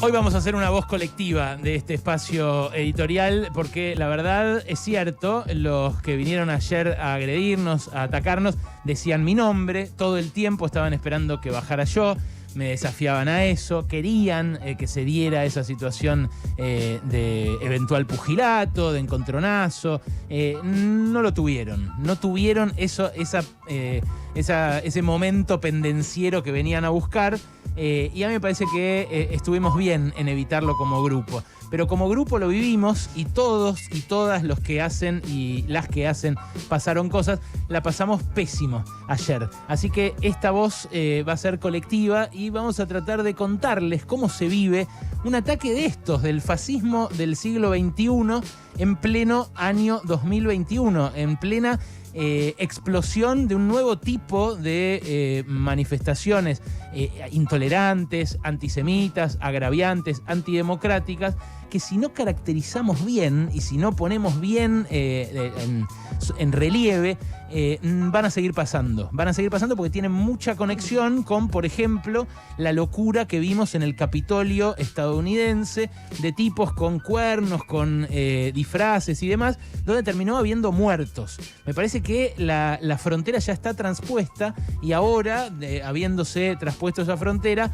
Hoy vamos a hacer una voz colectiva de este espacio editorial porque la verdad es cierto, los que vinieron ayer a agredirnos, a atacarnos, decían mi nombre, todo el tiempo estaban esperando que bajara yo, me desafiaban a eso, querían que se diera esa situación de eventual pugilato, de encontronazo, no lo tuvieron, no tuvieron ese momento pendenciero que venían a buscar. Y a mí me parece que estuvimos bien en evitarlo como grupo. Pero como grupo lo vivimos y todos y todas los que hacen y las que hacen pasaron cosas, la pasamos pésimo ayer. Así que esta voz va a ser colectiva y vamos a tratar de contarles cómo se vive un ataque de estos, del fascismo del siglo XXI en pleno año 2021, en plena explosión de un nuevo tipo de manifestaciones intolerantes, antisemitas, agraviantes, antidemocráticas, que si no caracterizamos bien y si no ponemos bien en relieve, van a seguir pasando. Van a seguir pasando porque tienen mucha conexión con, por ejemplo, la locura que vimos en el Capitolio estadounidense, de tipos con cuernos, con disfraces y demás, donde terminó habiendo muertos. Me parece que la frontera ya está transpuesta y ahora, habiéndose traspuesto esa frontera,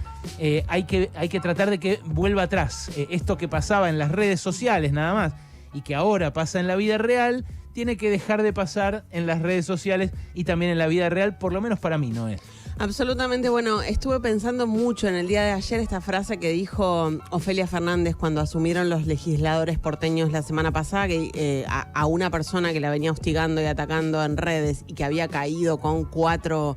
hay que tratar de que vuelva atrás. Esto que pasaba en las redes sociales nada más y que ahora pasa en la vida real, tiene que dejar de pasar en las redes sociales y también en la vida real, por lo menos para mí, ¿no es? Absolutamente. Bueno, estuve pensando mucho en el día de ayer esta frase que dijo Ofelia Fernández cuando asumieron los legisladores porteños la semana pasada, que a una persona que la venía hostigando y atacando en redes y que había caído con 4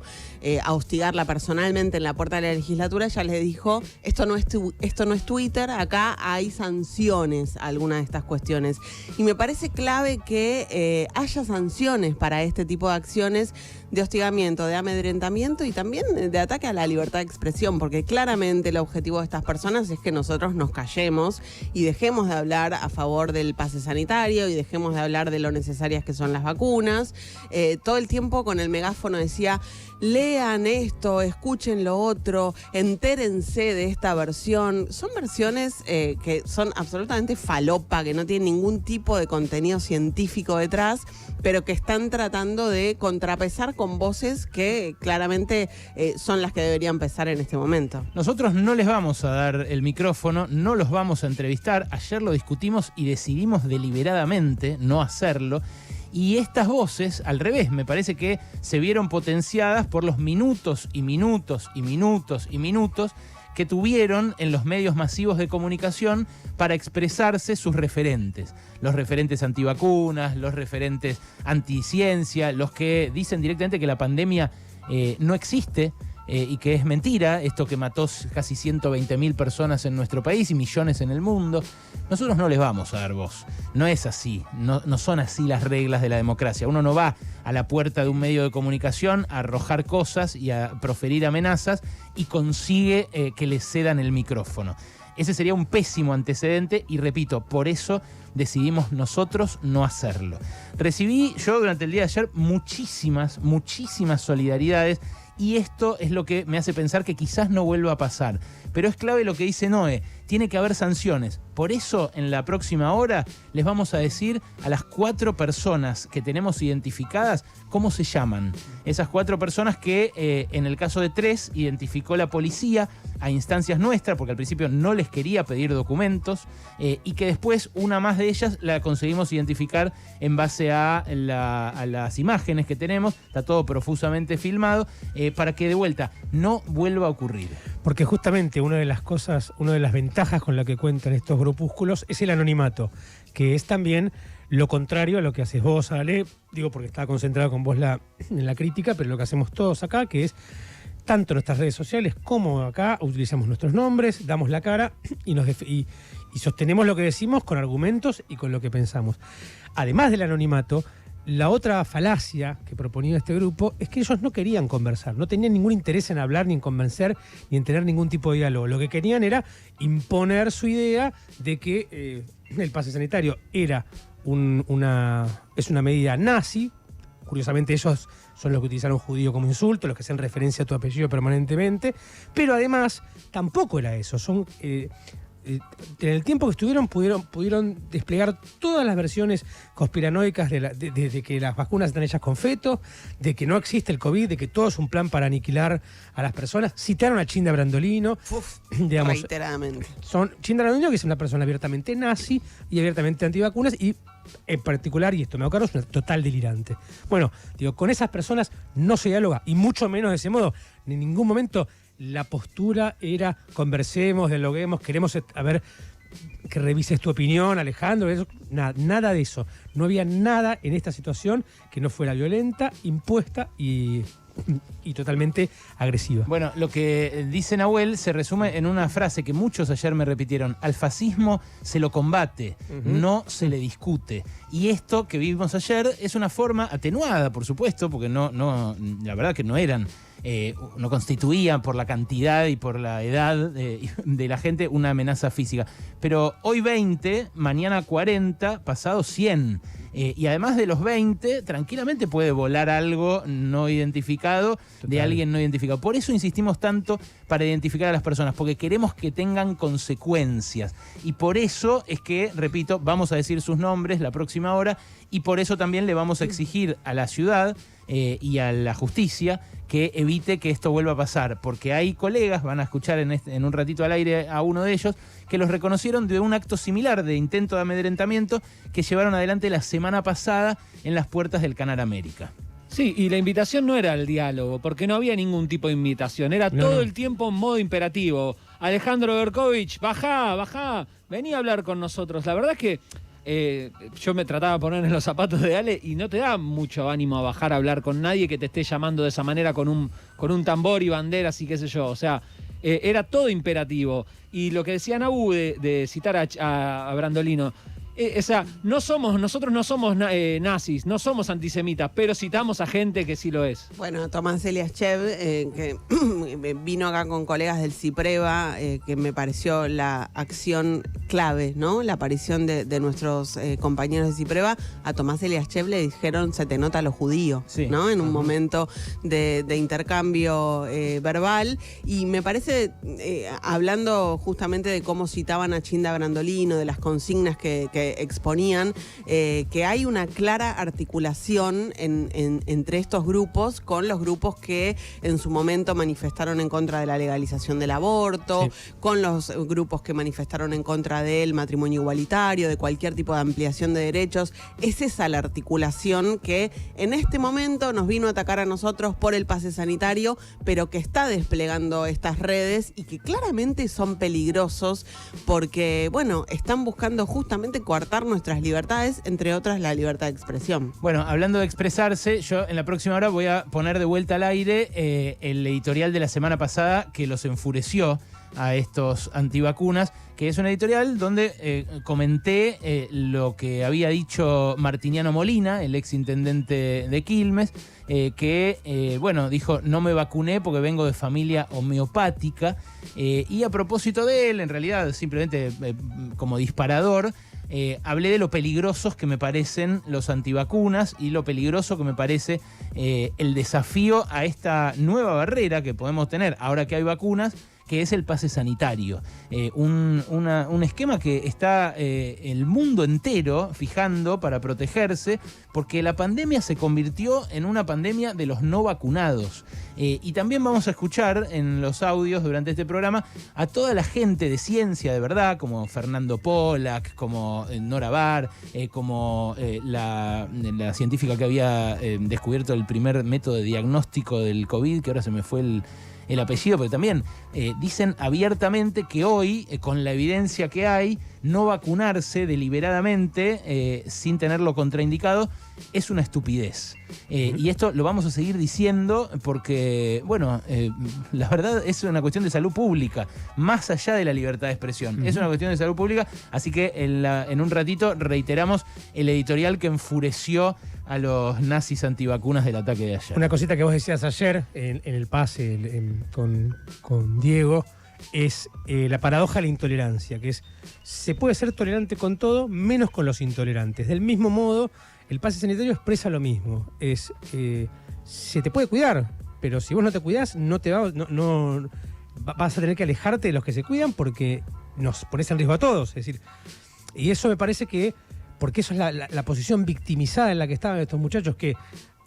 a hostigarla personalmente en la puerta de la legislatura, ella le dijo, esto no es Twitter, acá hay sanciones a alguna de estas cuestiones. Y me parece clave que haya sanciones para este tipo de acciones de hostigamiento, de amedrentamiento y también de ataque a la libertad de expresión, porque claramente el objetivo de estas personas es que nosotros nos callemos y dejemos de hablar a favor del pase sanitario y dejemos de hablar de lo necesarias que son las vacunas. Todo el tiempo con el megáfono decía, lean esto, escuchen lo otro, entérense de esta versión. Son versiones que son absolutamente falopa, que no tienen ningún tipo de contenido científico detrás, pero que están tratando de contrapesar con voces que claramente son las que deberían pesar en este momento. Nosotros no les vamos a dar el micrófono, no los vamos a entrevistar. Ayer lo discutimos y decidimos deliberadamente no hacerlo. Y estas voces, al revés, me parece que se vieron potenciadas por los minutos y minutos y minutos y minutos que tuvieron en los medios masivos de comunicación para expresarse sus referentes. Los referentes antivacunas, los referentes anticiencia, los que dicen directamente que la pandemia no existe y que es mentira, esto que mató casi 120.000 personas en nuestro país y millones en el mundo. Nosotros no les vamos a dar voz. No es así, no son así las reglas de la democracia. Uno no va a la puerta de un medio de comunicación a arrojar cosas y a proferir amenazas y consigue que le cedan el micrófono. Ese sería un pésimo antecedente y repito, por eso decidimos nosotros no hacerlo. Recibí yo durante el día de ayer muchísimas solidaridades y esto es lo que me hace pensar que quizás no vuelva a pasar. Pero es clave lo que dice Noé, tiene que haber sanciones. Por eso, en la próxima hora, les vamos a decir a las 4 personas que tenemos identificadas cómo se llaman. Esas 4 personas que, en el caso de 3, identificó la policía a instancias nuestras, porque al principio no les quería pedir documentos, y que después una más de ellas la conseguimos identificar en base a las imágenes que tenemos. Está todo profusamente filmado, para que de vuelta no vuelva a ocurrir. Porque justamente una de las ventajas con la que cuentan estos grupúsculos es el anonimato, que es también lo contrario a lo que haces vos, Ale, digo porque estaba concentrado con vos en la crítica, pero lo que hacemos todos acá, que es tanto en nuestras redes sociales como acá, utilizamos nuestros nombres, damos la cara y sostenemos lo que decimos con argumentos y con lo que pensamos. Además del anonimato, la otra falacia que proponía este grupo es que ellos no querían conversar, no tenían ningún interés en hablar, ni en convencer, ni en tener ningún tipo de diálogo. Lo que querían era imponer su idea de que el pase sanitario era es una medida nazi. Curiosamente ellos son los que utilizaron judío como insulto, los que hacen referencia a tu apellido permanentemente, pero además tampoco era eso. en el tiempo que estuvieron pudieron desplegar todas las versiones conspiranoicas de que las vacunas están hechas con feto, de que no existe el COVID, de que todo es un plan para aniquilar a las personas. Citaron a Chinda Brandolino, digamos, reiteradamente. Chinda Brandolino, que es una persona abiertamente nazi y abiertamente antivacunas, y en particular, y esto me hago cargo, es una total delirante. Bueno, digo, con esas personas no se dialoga, y mucho menos de ese modo. En ningún momento la postura era conversemos, dialoguemos, queremos que revises tu opinión, Alejandro. Nada de eso. No había nada en esta situación que no fuera violenta, impuesta y totalmente agresiva. Bueno, lo que dice Nahuel se resume en una frase que muchos ayer me repitieron: al fascismo se lo combate, no se le discute. Y esto que vivimos ayer es una forma atenuada, por supuesto, porque la verdad que no constituían por la cantidad y por la edad de la gente una amenaza física. Pero hoy 20, mañana 40, pasado 100. Y además de los 20, tranquilamente puede volar algo no identificado de alguien no identificado. Por eso insistimos tanto para identificar a las personas, porque queremos que tengan consecuencias. Y por eso es que, repito, vamos a decir sus nombres la próxima hora, y por eso también le vamos a exigir a la ciudad y a la justicia que evite que esto vuelva a pasar, porque hay colegas, van a escuchar en un ratito al aire a uno de ellos, que los reconocieron de un acto similar de intento de amedrentamiento que llevaron adelante la semana pasada en las puertas del Canal América. Sí, y la invitación no era al diálogo, porque no había ningún tipo de invitación, era todo el tiempo en modo imperativo. Alejandro Berkovich, bajá, vení a hablar con nosotros. La verdad es que yo me trataba de poner en los zapatos de Ale y no te da mucho ánimo a bajar a hablar con nadie que te esté llamando de esa manera con un tambor y banderas y qué sé yo. O sea, era todo imperativo. Y lo que decía Nabu de citar a Brandolino, o sea, nosotros no somos nazis, no somos antisemitas, pero citamos a gente que sí lo es. Bueno, Tomás Eliaschev, que vino acá con colegas del CIPREVA, que me pareció la acción clave, ¿no? La aparición de nuestros compañeros de CIPREVA. A Tomás Eliaschev le dijeron: se te nota lo judío, sí, ¿no? En un momento de intercambio verbal. Y me parece, hablando justamente de cómo citaban a Chinda Brandolino, de las consignas que exponían, que hay una clara articulación entre estos grupos con los grupos que en su momento manifestaron en contra de la legalización del aborto, sí, con los grupos que manifestaron en contra del matrimonio igualitario, de cualquier tipo de ampliación de derechos. Es esa la articulación que en este momento nos vino a atacar a nosotros por el pase sanitario, pero que está desplegando estas redes y que claramente son peligrosos porque, bueno, están buscando justamente coartar nuestras libertades, entre otras la libertad de expresión. Bueno, hablando de expresarse, yo en la próxima hora voy a poner de vuelta al aire el editorial de la semana pasada que los enfureció a estos antivacunas, que es un editorial donde comenté lo que había dicho Martiniano Molina, el exintendente de Quilmes, que, bueno, dijo: no me vacuné porque vengo de familia homeopática, y a propósito de él, en realidad simplemente como disparador, hablé de lo peligrosos que me parecen los antivacunas y lo peligroso que me parece el desafío a esta nueva barrera que podemos tener ahora que hay vacunas, que es el pase sanitario. Un esquema que está el mundo entero fijando para protegerse, porque la pandemia se convirtió en una pandemia de los no vacunados. Y también vamos a escuchar en los audios durante este programa a toda la gente de ciencia de verdad, como Fernando Pollack, como Nora Barr, como la científica que había descubierto el primer método de diagnóstico del COVID, que ahora se me fue el apellido, pero también dicen abiertamente que hoy, con la evidencia que hay, no vacunarse deliberadamente sin tenerlo contraindicado es una estupidez. Y esto lo vamos a seguir diciendo porque, bueno, la verdad es una cuestión de salud pública, más allá de la libertad de expresión. Es una cuestión de salud pública, así que en un ratito reiteramos el editorial que enfureció a los nazis antivacunas del ataque de ayer. Una cosita que vos decías ayer en el pase con Diego es la paradoja de la intolerancia, que es: se puede ser tolerante con todo menos con los intolerantes. Del mismo modo, el pase sanitario expresa lo mismo. Se te puede cuidar, pero si vos no te cuidás, vas a tener que alejarte de los que se cuidan, porque nos pones en riesgo a todos. Es decir, y eso me parece que, porque eso es la posición victimizada en la que estaban estos muchachos que,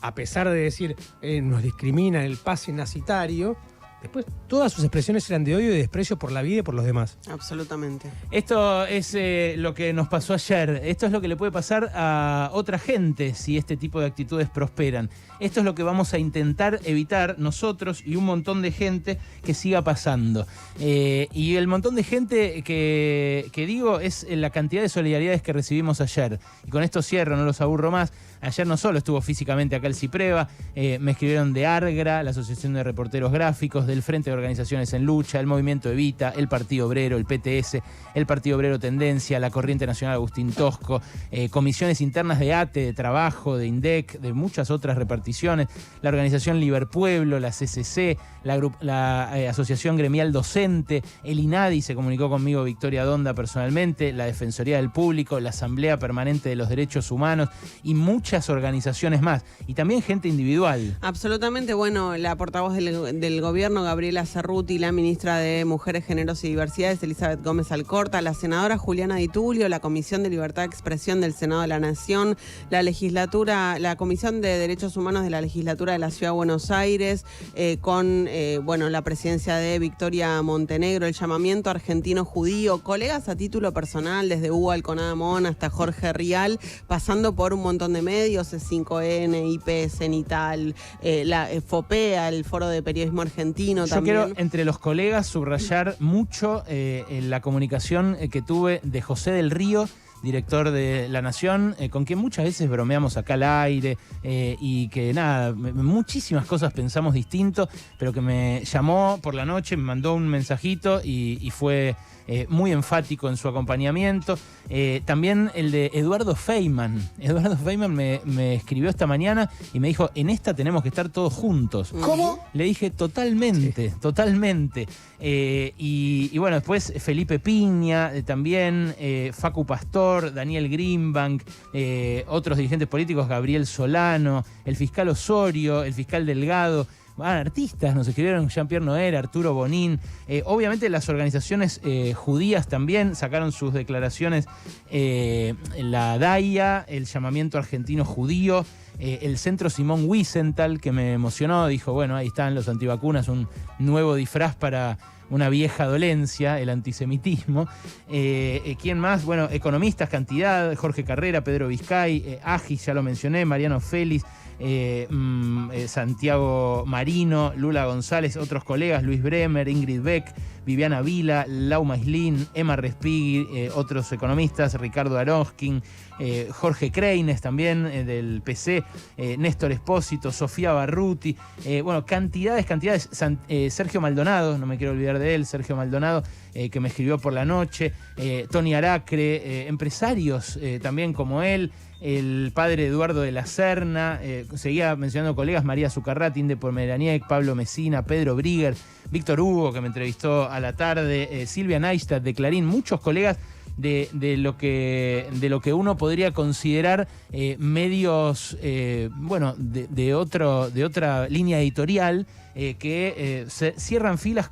a pesar de decir nos discriminan el pase nazitario, después todas sus expresiones eran de odio y de desprecio por la vida y por los demás. Absolutamente. Esto es lo que nos pasó ayer. Esto es lo que le puede pasar a otra gente si este tipo de actitudes prosperan. Esto es lo que vamos a intentar evitar nosotros y un montón de gente que siga pasando. Y el montón de gente que digo es la cantidad de solidaridades que recibimos ayer. Y con esto cierro, no los aburro más. Ayer no solo estuvo físicamente acá el Cipreva, me escribieron de ARGRA, la Asociación de Reporteros Gráficos, del Frente de Organizaciones en Lucha, el Movimiento Evita, el Partido Obrero, el PTS, el Partido Obrero Tendencia, la Corriente Nacional Agustín Tosco, comisiones internas de ATE, de Trabajo, de INDEC, de muchas otras reparticiones, la Organización Liberpueblo, la CCC, la Asociación Gremial Docente, el INADI, se comunicó conmigo Victoria Donda personalmente, la Defensoría del Público, la Asamblea Permanente de los Derechos Humanos y muchas organizaciones más. Y también gente individual. Absolutamente. Bueno, la portavoz del gobierno, Gabriela Cerruti, la ministra de Mujeres, Géneros y Diversidades, Elizabeth Gómez Alcorta, la senadora Juliana Di Tulio, la Comisión de Libertad de Expresión del Senado de la Nación, la Comisión de Derechos Humanos de la Legislatura de la Ciudad de Buenos Aires, con la presidencia de Victoria Montenegro, el llamamiento argentino judío, colegas a título personal, desde Hugo Alconada hasta Jorge Rial, pasando por un montón de medios, C5N, IP, Cenital, la FOPEA, el Foro de Periodismo Argentino. Yo también. quiero, entre los colegas, subrayar mucho la comunicación que tuve de José del Río, director de La Nación, con quien muchas veces bromeamos acá al aire y que nada, muchísimas cosas pensamos distinto, pero que me llamó por la noche, me mandó un mensajito y fue muy enfático en su acompañamiento. También el de Eduardo Feynman. Eduardo Feynman me escribió esta mañana y me dijo, en esta tenemos que estar todos juntos. ¿Cómo? Le dije, totalmente, totalmente. Y bueno, después Felipe Piña, también Facu Pastor, Daniel Greenbank, otros dirigentes políticos, Gabriel Solano, el fiscal Osorio, el fiscal Delgado. Artistas, nos escribieron Jean-Pierre Noer, Arturo Bonín. Obviamente las organizaciones judías también sacaron sus declaraciones. La DAIA, el Llamamiento Argentino Judío, el Centro Simón Wiesenthal, que me emocionó, dijo, bueno, ahí están los antivacunas, un nuevo disfraz para una vieja dolencia, el antisemitismo. ¿Quién más? Bueno, economistas, cantidad, Jorge Carrera, Pedro Vizcay, Agis, ya lo mencioné, Mariano Félix, Santiago Marino, Lula González, otros colegas, Luis Bremer, Ingrid Beck, Viviana Vila, Lau Maislin, Emma Respighi, otros economistas, Ricardo Aroskin, Jorge Kreines también del PC, Néstor Espósito, Sofía Barruti, cantidades, Sergio Maldonado, no me quiero olvidar de él, Sergio Maldonado, que me escribió por la noche, Tony Aracre, empresarios también como él, el padre Eduardo de la Serna, seguía mencionando colegas, María Zucarrat, Inde Pomeraniec, Pablo Mesina, Pedro Brigger, Víctor Hugo, que me entrevistó a la tarde, Silvia Neistat de Clarín, muchos colegas de lo que uno podría considerar medios de otra línea editorial que cierran filas,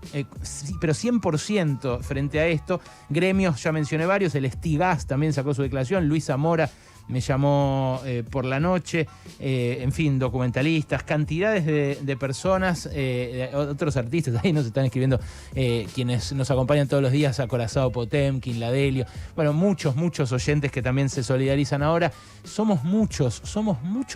pero 100% frente a esto. Gremios, ya mencioné varios, el Stigas también sacó su declaración, Luis Zamora me llamó por la noche, en fin, documentalistas, cantidades de personas, otros artistas, ahí nos están escribiendo quienes nos acompañan todos los días, Acorazado Potemkin, Ladelio, bueno, muchos oyentes que también se solidarizan ahora. Somos muchos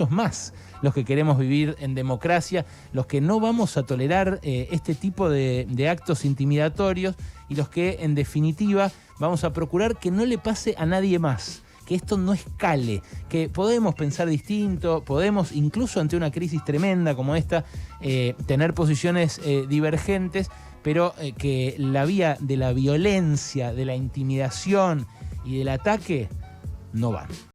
más los que queremos vivir en democracia, los que no vamos a tolerar este tipo de actos intimidatorios y los que, en definitiva, vamos a procurar que no le pase a nadie más, que esto no escale, que podemos pensar distinto, podemos, incluso ante una crisis tremenda como esta, tener posiciones divergentes, pero que la vía de la violencia, de la intimidación y del ataque no van.